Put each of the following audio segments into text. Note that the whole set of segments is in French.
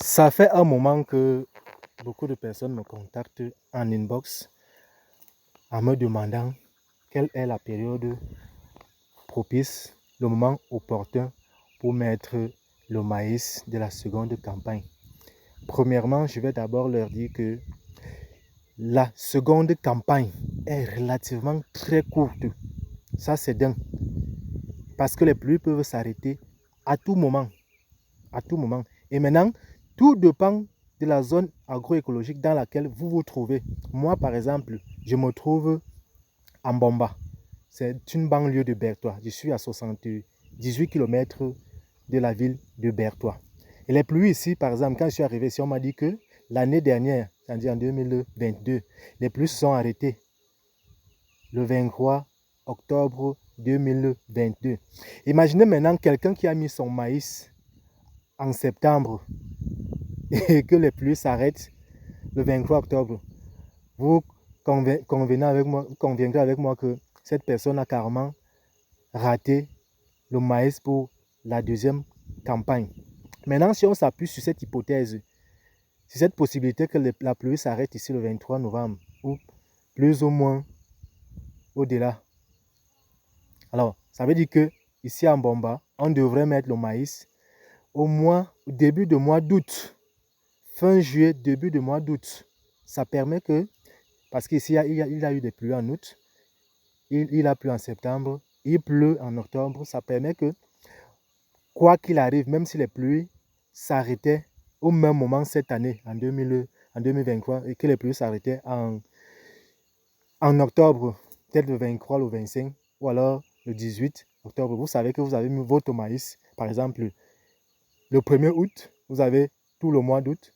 Ça fait un moment que beaucoup de personnes me contactent en inbox en me demandant quelle est la période propice, le moment opportun pour mettre le maïs de la seconde campagne. Premièrement, je vais d'abord leur dire que la seconde campagne est relativement très courte. Ça, c'est dingue. Parce que les pluies peuvent s'arrêter à tout moment. À tout moment. Et maintenant, tout dépend de la zone agroécologique dans laquelle vous vous trouvez. Moi, par exemple, je me trouve en Bomba. C'est une banlieue de Bertois. Je suis à 78 km de la ville de Bertois. Et les pluies ici, par exemple, quand je suis arrivé ici, on m'a dit que l'année dernière, c'est-à-dire en 2022, les pluies se sont arrêtées le 23 octobre 2022. Imaginez maintenant quelqu'un qui a mis son maïs en septembre et que les pluies s'arrêtent le 23 octobre. Vous conviendrez avec moi que cette personne a carrément raté le maïs pour la deuxième campagne. Maintenant, si on s'appuie sur cette hypothèse, sur cette possibilité que la pluie s'arrête ici le 23 novembre, ou plus ou moins au-delà. Alors, ça veut dire que ici en Bomba, on devrait mettre le maïs au début du mois d'août. Fin juillet, début du mois d'août. Ça permet que, parce qu'ici il a eu des pluies en août, il a plu en septembre, il pleut en octobre, ça permet que, quoi qu'il arrive, même si les pluies s'arrêtaient au même moment cette année, en 2023, et que les pluies s'arrêtaient en octobre, peut-être le 23, le 25, ou alors le 18 octobre, vous savez que vous avez mis votre maïs, par exemple, le 1er août, vous avez tout le mois d'août,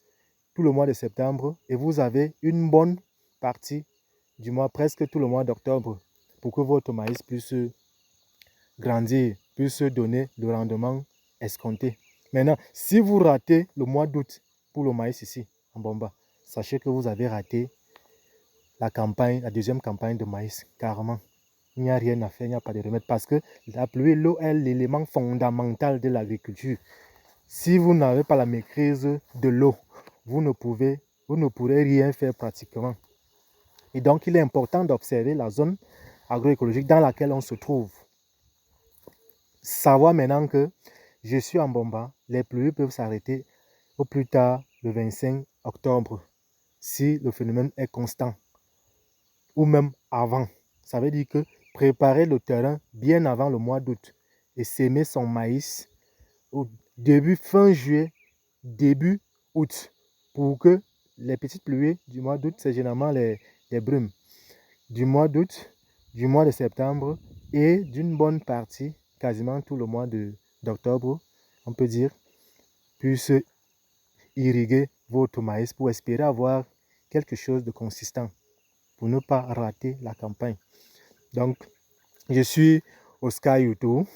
tout le mois de septembre, et vous avez une bonne partie du mois, presque tout le mois d'octobre, pour que votre maïs puisse grandir, puisse donner le rendement escompté. Maintenant, si vous ratez le mois d'août pour le maïs ici, en Bomba, sachez que vous avez raté la deuxième campagne de maïs, carrément. Il n'y a rien à faire, il n'y a pas de remède, parce que la pluie, l'eau est l'élément fondamental de l'agriculture. Si vous n'avez pas la maîtrise de l'eau, vous ne pourrez rien faire pratiquement. Et donc, il est important d'observer la zone agroécologique dans laquelle on se trouve. Savoir maintenant que je suis en Bomba, les pluies peuvent s'arrêter au plus tard le 25 octobre, si le phénomène est constant, ou même avant. Ça veut dire que préparer le terrain bien avant le mois d'août et s'aimer son maïs au fin juillet, début août, pour que les petites pluies du mois d'août, c'est généralement les brumes, du mois d'août, du mois de septembre et d'une bonne partie, quasiment tout le mois d'octobre, on peut dire, puisse irriguer votre maïs pour espérer avoir quelque chose de consistant, pour ne pas rater la campagne. Donc, je suis Oscar Youtou,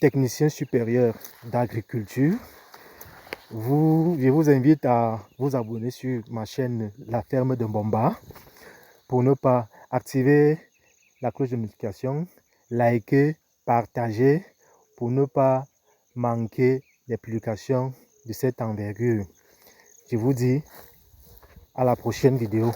technicien supérieur d'agriculture. Je vous invite à vous abonner sur ma chaîne La Ferme de Bomba pour ne pas activer la cloche de notification, liker, partager pour ne pas manquer les publications de cette envergure. Je vous dis à la prochaine vidéo.